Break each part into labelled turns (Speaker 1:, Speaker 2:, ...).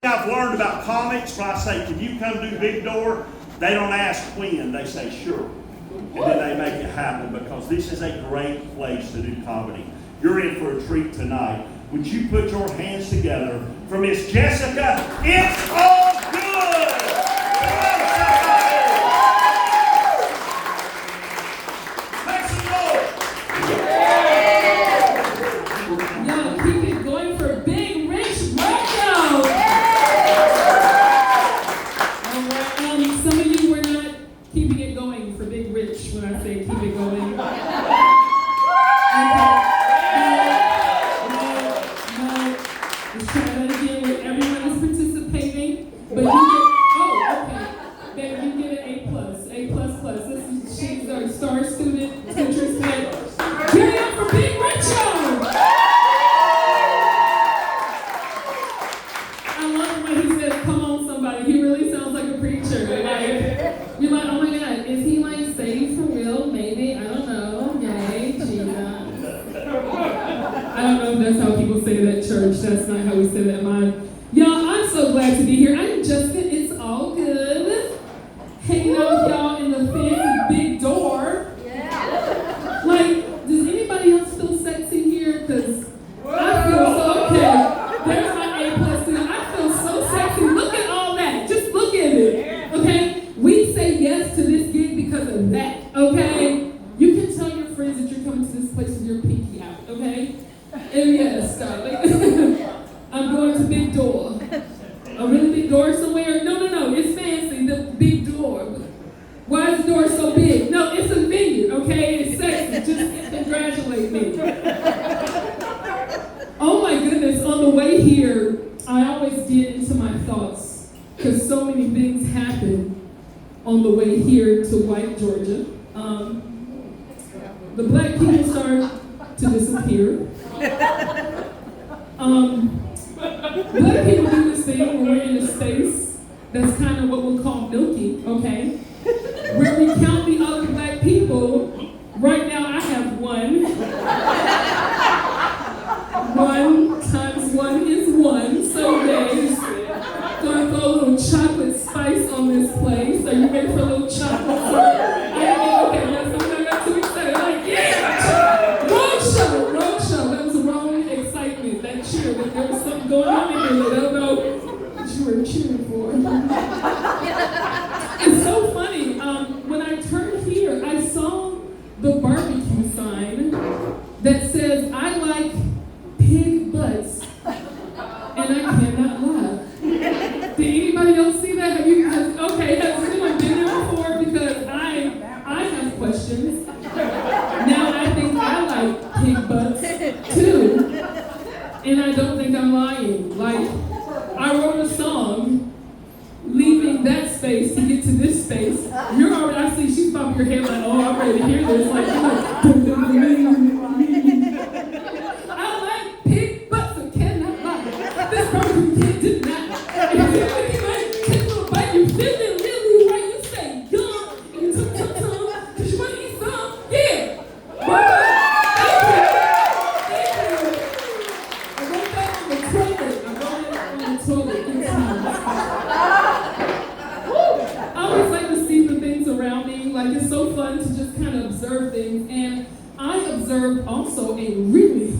Speaker 1: I've learned about comics when I say, can you come do Big Door? They don't ask when, they say sure. And then they make it happen because this is a great place to do comedy. You're in for a treat tonight. Would you put your hands together for Miss Jessica? It's all good! Make some noise!
Speaker 2: Y'all keep it going for Big Rich Rojo! Some of you were not keeping it going for Big Rich when I say keep it going. No. Let's try that again where everyone is participating. But you get, baby, you get an A+. A++. This is, she's our star student, teacher said, give it up for Big Richo! I love when he says, come on somebody. He really sounds like a preacher. Like, you're like, oh my God, is he like saved for real? Maybe, I don't know. Yay, Jesus. I don't know if that's how people say it at church. That's not how we say that at mine. Y'all, I'm so glad to be here. I'm Justin. It's all good. Hanging out with y'all in the fancy Big Door. Yeah. Like, does anybody else feel sexy here? Because I feel so okay. There's my A+ student. I feel so sexy. Look at all that. Just look at it. Okay? We say yes to this gig because of that. Okay? You can tell your friends that you're coming to this place with your pinky out. Okay? And yes, darling. I'm going to Big Door. A really big door somewhere? No. It's fancy. The Big Door. Why is the door so big? No, it's a venue, okay? It's sexy. Just congratulate me. Oh my goodness, on the way here, I always get into my thoughts because so many things happen on the way here to White, Georgia. The black people start to disappear. Black people do this thing where we're in a space that's kind of what we'll call milky, okay? Where we count the other black people. Right now I have one. 1 times 1 is 1. So there's gonna throw a little chocolate spice on this place. Are you ready for a little chocolate? Okay, yes, I'm not too excited. Like, yeah! Roadshow. That was the wrong excitement. That cheer, that there was something going on in there. I don't know what you were cheering for. It's so funny. When I turned here, I saw the barbecue sign that says, I like pig butts, and I cannot lie. Did anybody else see that? Has anyone been there before? Because I have questions. Now I think I like pig butts too, and I don't think I'm lying. Like, I wrote a song leaving that space to get to this space. You're already, I see she's popping her head like, oh, I'm ready to hear this. Like, I like pig butts and cannot lie. This person can't deny. If you like take a little bite, you feeling really right, you say yum, and you tum, because you want to eat some, yeah. I wrote that on the toilet. I always like to see the things around me. Like, it's so fun to just kind of observe things. And I observed also a really,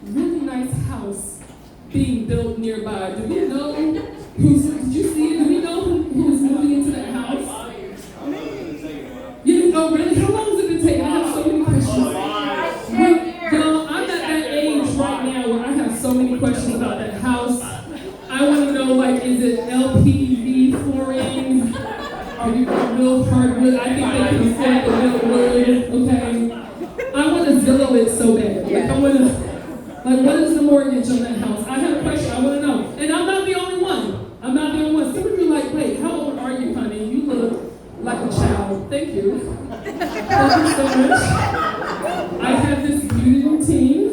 Speaker 2: really nice house being built nearby. Do we know did you see it? Do we know who's moving into that house? Oh, really? How long has it been taking? I have so many questions. Y'all, I'm at that age right now where I have so many questions about that house. I want to know, like, is it LPV flooring? Are you real hardwood? I think they can afford the real wood, okay? I want to Zillow it so bad. Like, what is the mortgage on that house? I have a question. I want to know. And I'm not the only one. Some of you are like, wait, how old are you, honey? You look like a child. Thank you. Thank you so much. I have this beauty routine,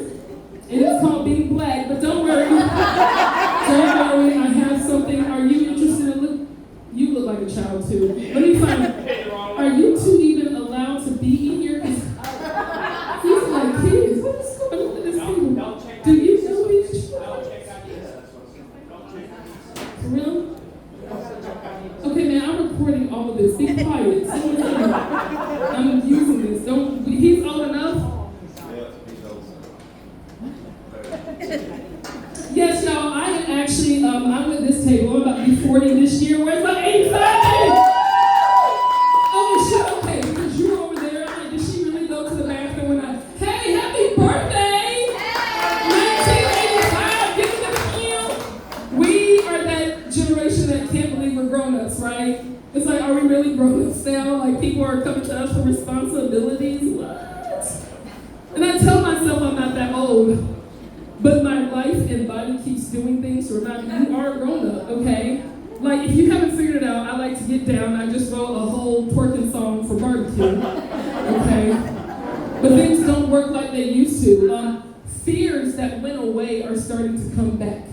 Speaker 2: and it's called being black, but don't worry. I have something. Are you interested in you look like a child too. Let me find out. Are you two even allowed to be in here? These are like kids. What is going on with this people? Do you know each other? For real? Okay, man, I'm recording all of this. Be quiet. I'm using this. He's old enough? Yes, y'all, I am actually, I'm at this table. I'm about to be 40 this year. Where's my 85? Oh, shit, okay, because you were over there. I'm like, did she really go to the bathroom when hey, happy birthday! 1985, give it to you. We are that generation that can't believe we're grown-ups, right? It's like, are we really grown-ups now? Like, people are coming to us for responsibilities? What? And I tell myself I'm not that old. But my life and body keeps doing things to remind me you are a grown-up, okay? Like, if you haven't figured it out, I like to get down. I just wrote a whole twerking song for barbecue, okay? But things don't work like they used to. Fears that went away are starting to come back.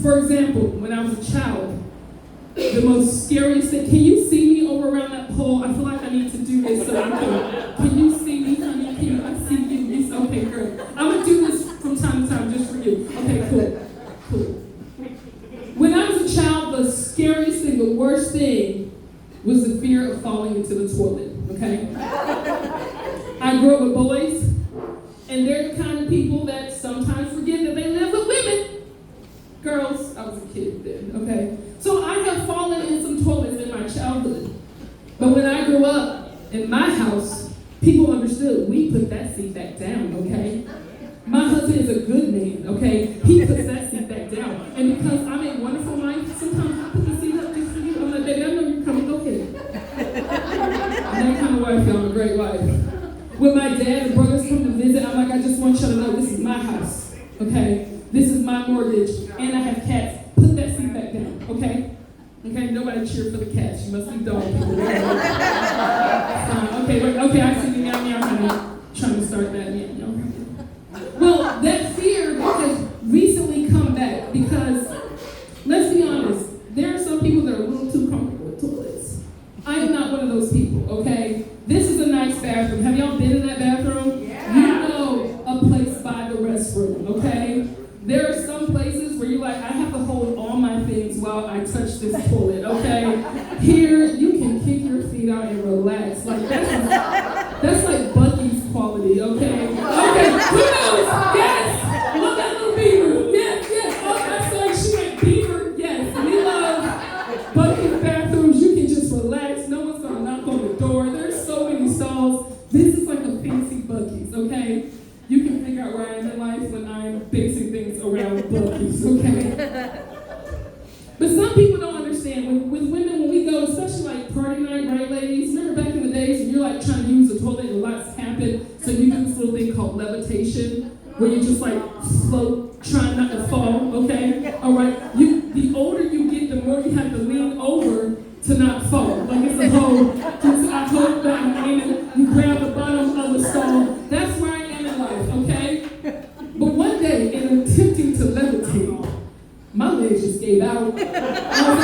Speaker 2: For example, when I was a child, the most scariest thing, can you see me over around that pole? I feel like I need to do this so I can you see me, honey? I see you? Okay, girl. I'm going to do this from time to time just for you. Okay, cool. When I was a child, the scariest thing, the worst thing, was the fear of falling into the toilet, okay? I grew up with boys, and they're the kind of people that sometimes forget that they live with women. Girls, I was a kid then, okay? So I have fallen in some toilets in my childhood. But when I grew up in my house, people understood we put that seat back down, okay? My husband is a good man, okay? He puts that seat back down. And because I'm a wonderful wife, sometimes I put the seat up just for you. I'm like, baby, I know you're coming, go ahead. I'm that kind of wife, y'all. I'm a great wife. When my dad and brothers come to visit, I'm like, I just want y'all to know this is my house, okay? This is my mortgage, and I have cats. Put that seat back down, okay? Okay, nobody cheer for the cats. You must be dog people. Okay, I see you now. I'm trying to start that now. Well, that fear has recently come back because, let's be honest, there are some people that are a little too comfortable with toilets. I am not one of those people, okay? This is a nice bathroom. Have y'all been in that bathroom? Yeah. You know a place by the restroom, okay? There are some places where you're like, I have to hold all my things while I touch this toilet, okay? Here, you can kick your feet out and relax. Like, that's like Bucky's quality, okay? Okay, who knows? Yes! Love that little beaver. Yes. Oh, that's like she went beaver. Yes, we love Bucky's bathrooms. You can just relax. No one's gonna knock on the door. There's so many stalls. This is like a fancy Bucky's, okay? You can figure out where I am in life when I'm basing things around Bucky's, okay? But some people don't understand. With women, when we go, especially like party night, right, ladies? Remember back in the days when you're like trying to use the toilet and lots happen, so you do this little thing called levitation, where you just like float, trying not to fall, okay? All right, the older you get, the more you have to lean over to not fall. Like it's a whole, just I hold back and you grab the bottom of the stall. That's where I am in life, okay? But one day, in attempting to levitate, my legs just gave out. I was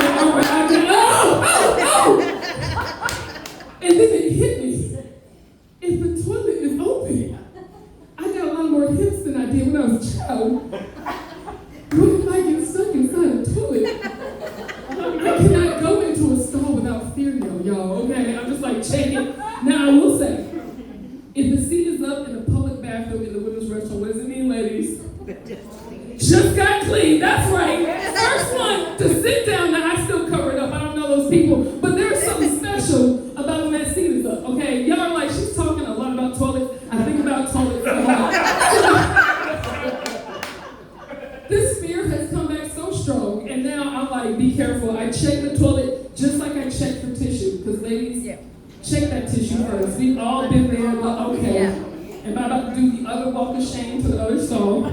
Speaker 2: like, all right, I got, oh! And then it hit me. If the toilet is open, I got a lot more hips than I did when I was a child. What if I get stuck inside a toilet? I cannot go into a stall without fear now, y'all, okay? I'm just like checking. Now, I will say, if the seat is up in a public bathroom in the women's restroom, what does it mean, ladies? Just got clean, that's right. First one to sit down. Now I still cover it up. I don't know those people. But there's something special about when that seat is up, okay? Y'all are like, she's talking a lot about toilets. I think about toilets a lot. This fear has come back so strong, and now I'm like, be careful. I check the toilet just like I check for tissue. Because ladies, check that tissue first. We've all been there, but okay. Am I about to do the other walk of shame to the other stall?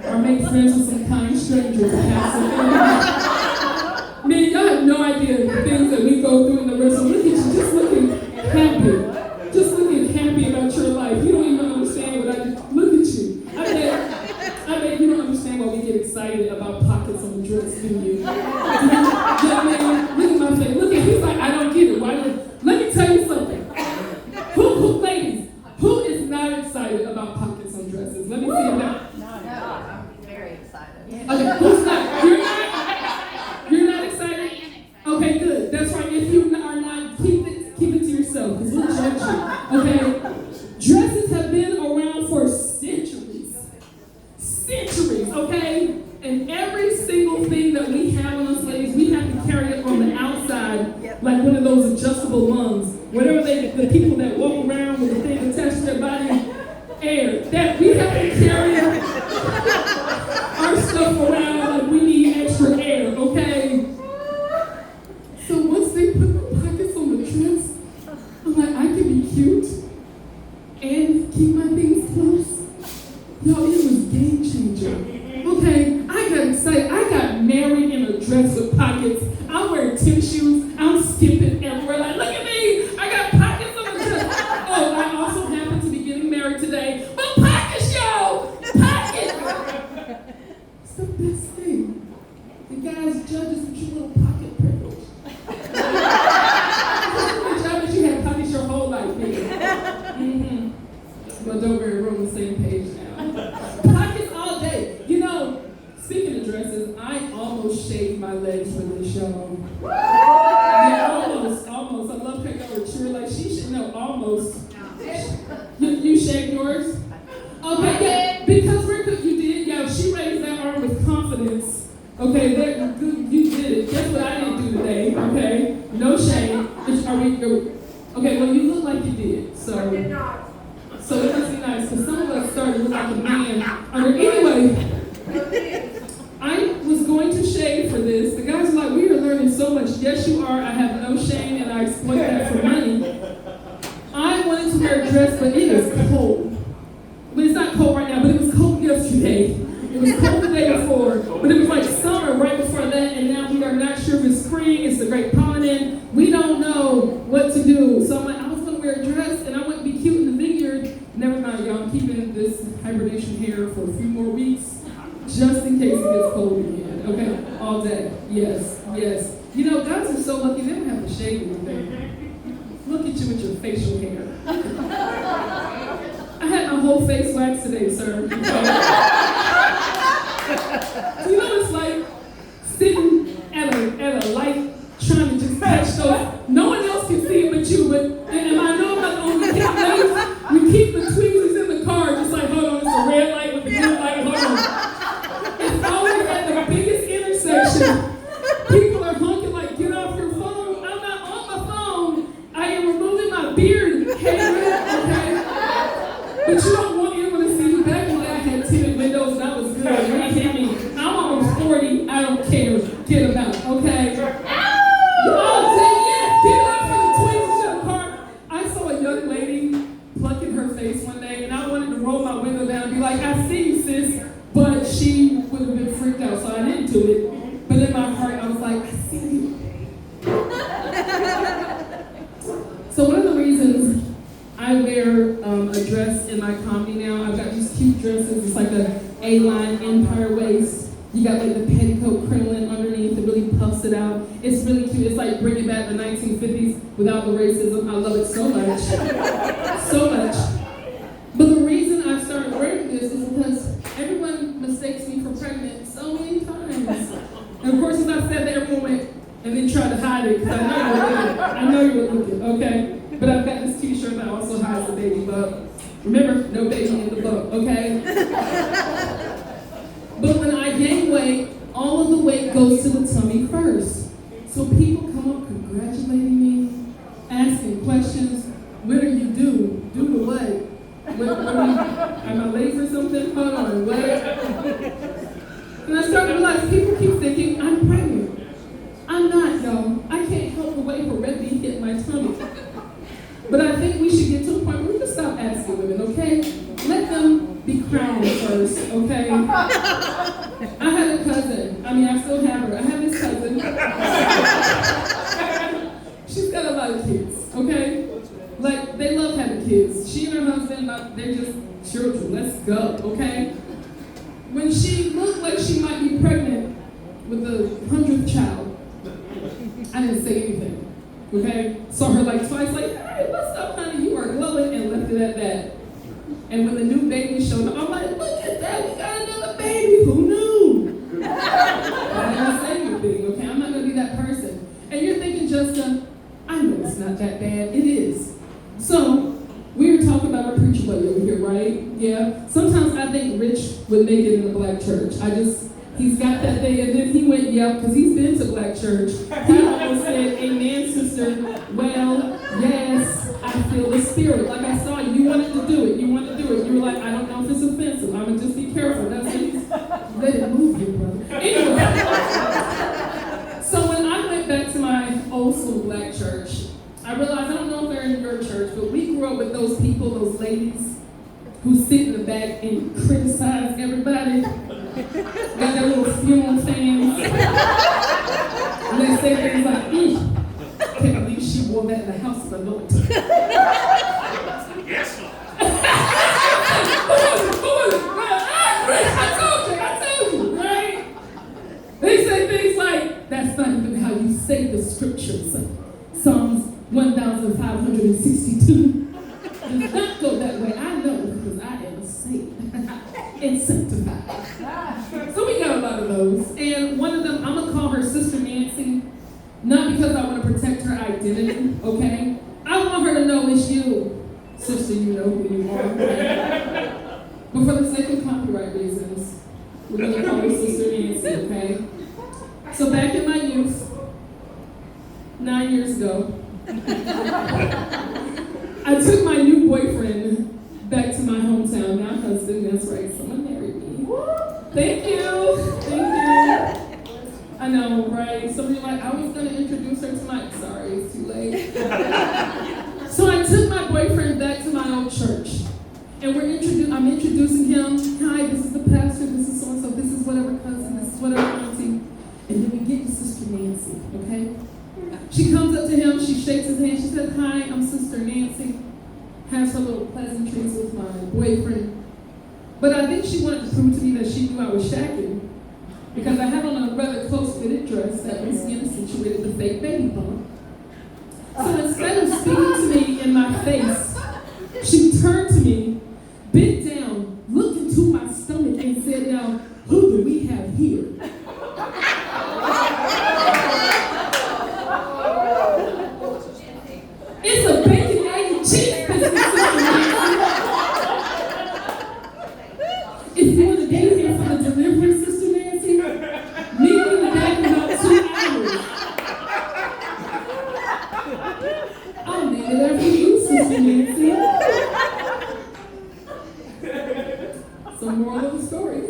Speaker 2: Or make friends with some kind strangers and have some fun? Man, y'all have no idea the things that we go through in the restroom. Look at you, just looking happy. Just looking happy about your life. You don't even understand what I do. Look at you. I bet you don't understand why we get excited about pockets on the dress, do you? Yeah, man, look at my face. Look at, he's like, I don't get it. Why? Let me tell you something. Ladies, who is not excited about pockets on dresses? Let me see it now.
Speaker 3: No, I'm very excited.
Speaker 2: Okay, who's not? You're not? like one of those adjustable lungs. Whatever the people that walk around with the thing attached to their body, air. That we have to carry our stuff around like we need extra air, okay? So once they put the pockets on the dress, I'm like, I can be cute and keep my things close. Yo, it was game changer. Okay, I got excited. I got married in a dress with pockets. I'm wearing tennis shoes. I'm skipping everywhere. Like, look at me. I got pockets on the dress. Oh, I also happen to be getting married today. But pockets, yo! Pockets! It's the best thing. The guys judge us with your little pocket privilege. Good job that you had pockets your whole life, nigga. Mm-hmm. But don't worry, we're on the same page now. Pockets all day. You know, speaking of dresses, I almost shaved my legs for this show. Yeah, almost. I love how y'all were cheering like she should know. Almost. You shaved yours? Okay, yeah. Because we're good. You did. Yeah, she raised that arm with confidence. Okay, you did it. Guess what I didn't do today? Okay, no shame. Okay, well you look like you did. So it must be nice because some of us started looking like a man. Anyway. I was going to shave for this. The guys were like, we are learning so much. Yes, you are. I have no shame and I exploit that for money. I wanted to wear a dress, but it is cold. But it's not cold right now, but it was cold yesterday. It was cold the day before, but it was like summer right before that, and now we are not sure if it's spring, it's the great pollen. We don't know what to do. So I'm like, I was going to wear a dress, and I wouldn't be cute in the vineyard. Never mind, y'all. I'm keeping this hibernation hair for a few more weeks. Just in case it gets cold again, okay? All day, yes. You know, guys are so lucky they don't have to shave anything. Look at you with your facial hair. I had my whole face waxed today, sir. Okay? So you know what it's like sitting at a light trying to just catch those. No one else can see it but you, and I know I'm not the only kid. We keep the tweezers in the car, just like, hold on, it's a red light with a green light, hold on. Always at the biggest intersection, people are honking like, get off your phone. I'm not on my phone. I am removing my beard hair, okay? But you don't want anyone to see you. Back when I had tinted windows and I was good. When you hit me, I'm almost 40. I don't care. Get them out, okay? Y'all say yes. Get up for the tweezers in the car. I saw a young lady plucking her face one day, and I wanted to roll my window down and be like, I see you, sis. But she would have been freaked out, so I didn't do it. But in my heart, I was like, I see you. So one of the reasons I wear a dress in my comedy now, I've got these cute dresses. It's like a A-line empire waist. You got like the petticoat crinoline underneath. It really puffs it out. It's really cute. It's like bringing back the 1950s without the racism. I love it so much. So much. But the reason I started wearing this is because everyone mistakes me for pregnant so many times. And of course, as I said that, everyone went and then tried to hide it because I know you were looking, okay? But I've got this t-shirt that also hides the baby bump. Remember, no baby in the bump, okay? But when I gain weight, all of the weight goes to the tummy first. So people come up congratulating me, asking questions. What do you do? Do the what? Am I late for something? Hold on, what? And I started to realize people keep thinking I'm pregnant. I'm not, y'all. I can't help the way her red bean hit my tummy. But I think we should get to a point where we can stop asking women, okay? Let them be crowned first, okay? I had a cousin. I still have her. I have this cousin. She's got a lot of kids, okay? Like, they love having kids. She and her husband, they're just children. Let's go, okay? When she looked like she might be pregnant with the 100th child, I didn't say anything, okay? Saw her like twice, like, hey, what's up, honey? You are glowing, and left it at that. And when the new baby showed up, I'm like, look at that, we got another baby. Who knew? I didn't say anything, okay? I'm not gonna be that person. And you're thinking, Jessica, I know it's not that bad. It is. So, we were talking about our preacher buddy over here, right? Yeah. Sometimes I think Rich would make it in a black church. I just He's got that day, and then he went, yep, because he's been to black church. He almost said, amen, sister. Well, yes, I feel the spirit. Like I saw you. You wanted to do it. You wanted to do it. You were like, I don't know if it's offensive. I'm going to just be careful. That's it. Let it move you, brother. Anyway. So when I went back to my old school black church, I realized, I don't know if they're in your church, but we grew up with those people, those ladies, who sit in the back and criticize everybody. Got their little funeral fans. And they say things like, can't believe she wore that in the house of the Lord.
Speaker 1: Yes, Lord.
Speaker 2: I told you, right? They say things like, that's not even how you say the scriptures. Psalms 1562. Does not go that way. I know because I am saved and sanctified. So we got a lot of those. And one of them, I'm going to call her Sister Nancy, not because I want to protect her identity, okay? I want her to know it's you, sister, you know who you are. Right? But for the sake of copyright reasons, we're going to call her Sister Nancy, okay? So back in my youth, 9 years ago, I took my new boyfriend back to my hometown, now husband, that's right, someone married me. Thank you, thank you. I know, right? Some of you are like, I was gonna introduce her to my, sorry, it's too late. So I took my boyfriend back to my old church. And I'm introducing him. Hi, this is the pastor, this is so-and-so, this is whatever cousin, this is whatever auntie. And then we get to Sister Nancy, okay? She comes up to him, she shakes his hand, she says, hi, I'm Sister Nancy. Has her little pleasantries with my boyfriend. But I think she wanted to prove to me that she knew I was shacking. Because I had on a rather close-fitted dress that was accentuated the fake baby bump. So instead of speaking to me in my face, she turned to me, bent down, looked into my stomach, and said, now, who do we have here? It's a bacon, egg, and cheese biscuit, Sister Nancy. If you want to get here for the delivery, Sister Nancy, meet me in the back in about 2 hours. I'll name it after you, Sister Nancy. So moral of the story,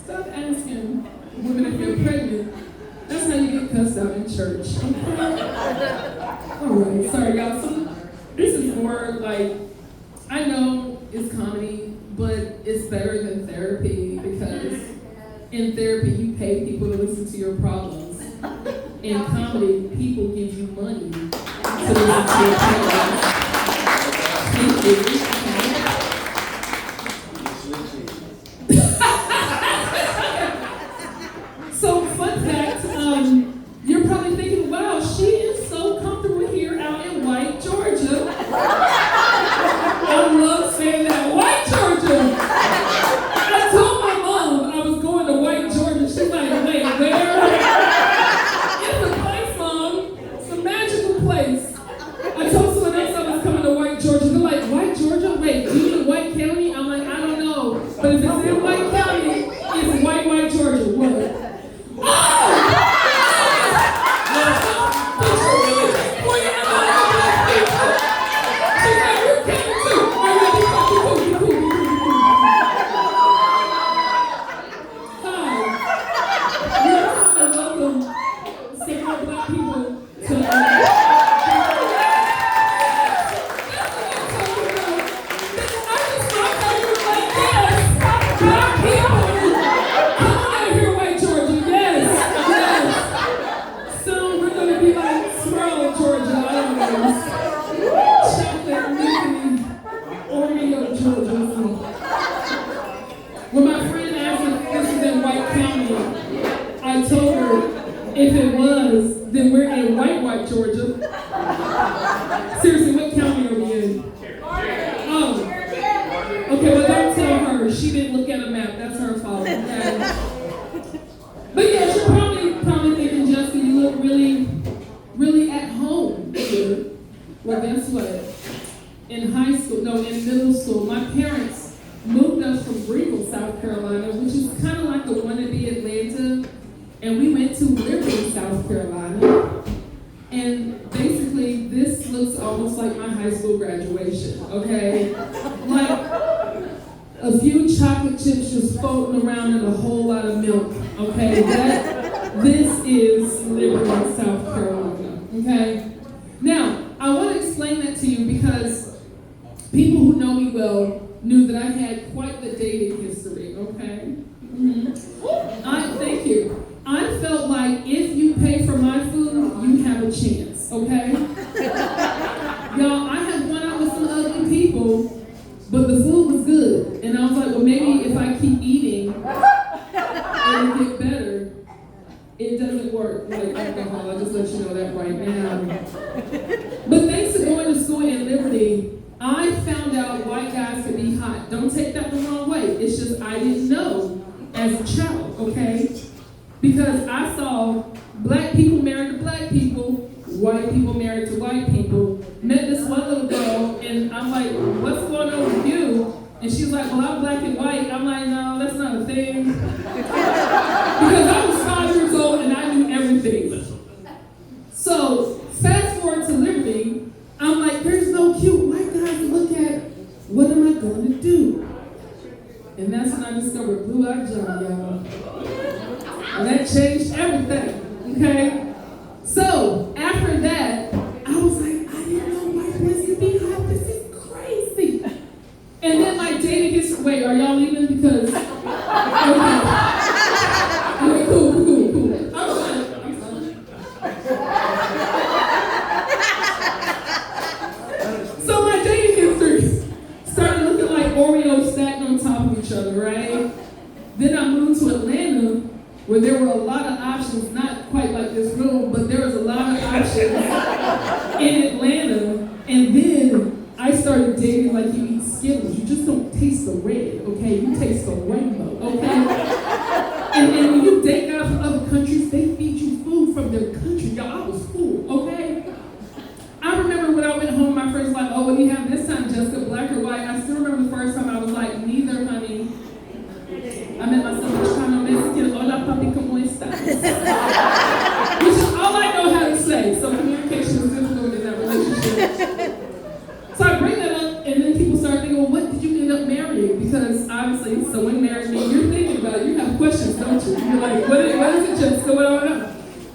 Speaker 2: stop asking women if they're pregnant. That's how you get cussed out in church. Alright, sorry y'all. So this is more like, I know it's comedy, but it's better than therapy because in therapy you pay people to listen to your problems. In comedy, people give you money to listen to your problems. Thank you. So, fun fact, you're probably thinking, wow, she is so comfortable here out in White, Georgia. I love saying that, White, Georgia. I told my mom I was going to White, Georgia. She's like, wait, where? It's a place, Mom. It's a magical place. I told someone else I was coming to White, Georgia. They're like, White, Georgia? Wait, do you mean White County? I'm like, I don't know. But if it's in White County, it's White, Georgia. What? When my friend asked if this is in White County, I told her if it was, then we're in White, Georgia. Seriously, what county are we in? Oh. Okay, well don't tell her. She didn't look at a map. That's her fault. Okay? But yeah, she's probably thinking, Jessica, you look really at home here. Well, guess what? In middle school, my parents moved us from Greenville, South Carolina, which is kind of like the wannabe Atlanta. and we went to Liberty, South Carolina. And basically, this looks almost like my high school graduation, okay? Like a few chocolate chips just floating around and a whole lot of milk, okay? This is Liberty, South Carolina, okay? Now, I want to explain that to you because people who know me well knew that I had quite the dating history, okay? Thank you. I felt like if you pay for my food, you have a chance, okay? Y'all, I have went out with some ugly people, but the food was good. And I was like, well, maybe if I keep eating, it'll get better. It doesn't work like alcohol. I'll just let you know that right now. But thanks to going to school in Liberty, I found out white guys could be hot. Don't take that the wrong way. It's just I didn't know as a child, okay? Because I saw black people married to black people, white people married to white people. Met this one little girl, and I'm like, what's going on with you? And she was like, well, I'm black and white. I'm like, no, that's not a thing. Because I was 5 years old and I knew everything. So, fast forward to Liberty, I'm like, there's no cute white guys to look at. What am I going to do? And that's when I discovered Blue Eyed John, y'all. And that changed everything, okay? So, after that, I was like, I didn't know white boys could be hot. This is crazy. And then my dating history, wait, are y'all leaving? Because, okay, cool. I'm fine. So my dating history started looking like Oreos stacked on top of each other, right? Then I moved to Atlanta, where there were a lot of options, not quite like this room, but there was a lot of options in Atlanta. And then I started dating like you eat Skittles. You just don't taste the red, okay? You taste the rainbow, okay? And when you date guys from other countries, they feed you food from their country. Y'all, I was full, okay? I remember when I went home, my friends were like, oh, what do you have this time, Jessica, black or white? I still remember the first time I was like, neither, honey. I met myself a Chicano Mexican, hola papi, ¿cómo estás? Which is all I know how to say, so communication is difficult in that relationship. So I bring that up, and then people start thinking, well, what did you end up marrying? Because obviously, someone married me, you're thinking about it, you have questions, don't you? You're like, what is it, Jessica, what do I know?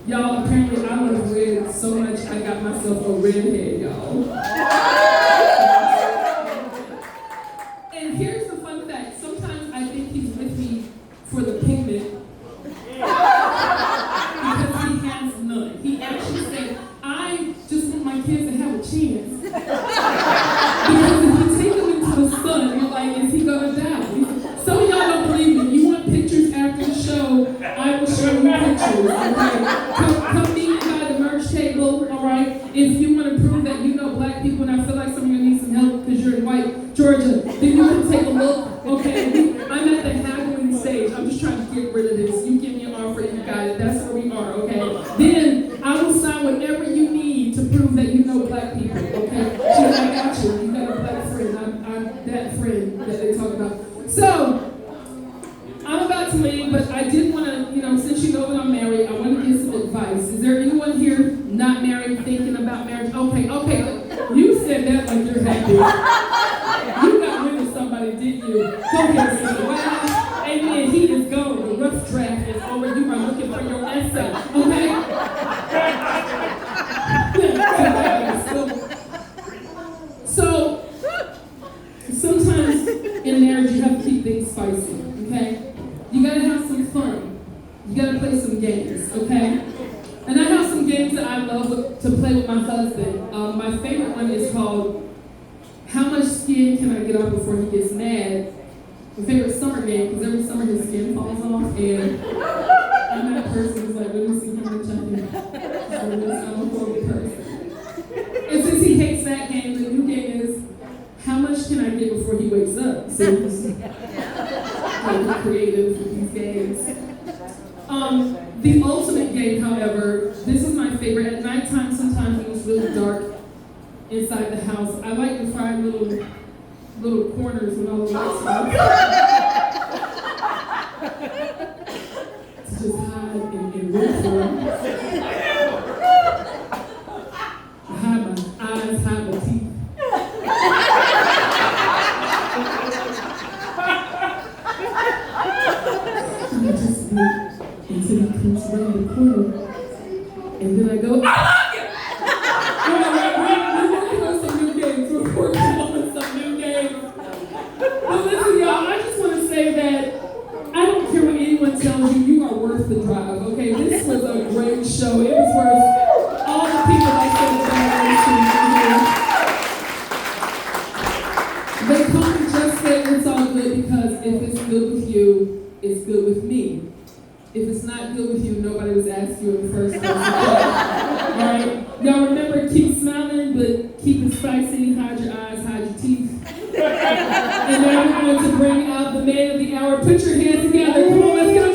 Speaker 2: Y'all, apparently I love red so much, I got myself a redhead, y'all. And here's the fun fact, sometimes I think he's with me for the pigment, because he has none. He actually said, I just want my kids to have a chance. Because if you take them into the sun, you're like, is he gonna die? Some of y'all don't believe me. You want pictures after the show, I will show you pictures, okay? Come meet me by the merch table, all right? If you want to prove that you know black people and I feel like some of you need some help because you're in white Georgia, then you can take a look, okay? I'm at the haggling stage. I'm just trying to get rid of this. You give me an offer, you got it. That's where we are, okay? Then I will sign whatever you need to prove that you know black people, okay? She's like, I got you. You got a black friend. I'm that friend that they talk about. So, I'm about to leave, but I did want to, since you know that I'm married, I want to give some advice. Is there anyone here not married, thinking about marriage? Okay. You said that like you're happy. You got rid of somebody, didn't you? Go ahead, sister. Well, amen. He is gone. The rough draft is over. You are looking for your essay, okay? So, sometimes in marriage you have to keep things spicy, okay? You gotta have some fun. You gotta play some games, okay? And I have some games that I love to play with my husband. My favorite one is called How Much Skin Can I Get Off Before He Gets Mad? My favorite summer game, because every summer his skin falls off, and I'm that person who's like, let me see how much I can. I'm a horrible person. And since he hates that game, the new game is how much can I get before he wakes up? So he's creative with these games. The ultimate game, however, this is my favorite. At nighttime, sometimes when it's really dark inside the house, I like to find little corners with all the lights on. To just hide and And then I go, I love you! We're working on some new games. We're working on some new games. But listen, y'all, I just want to say that I don't care what anyone tells you, you are worth the drive, okay? This was a great show. It was worth all the people that said that. They come and just say it's all good because if it's good with you, it's good with me. If it's not good with you, nobody was asked you in the first place. Alright? Y'all remember, keep smiling, but keep it spicy, hide your eyes, hide your teeth. And now we're going to bring out the man of the hour. Put your hands together. Come on, let's go.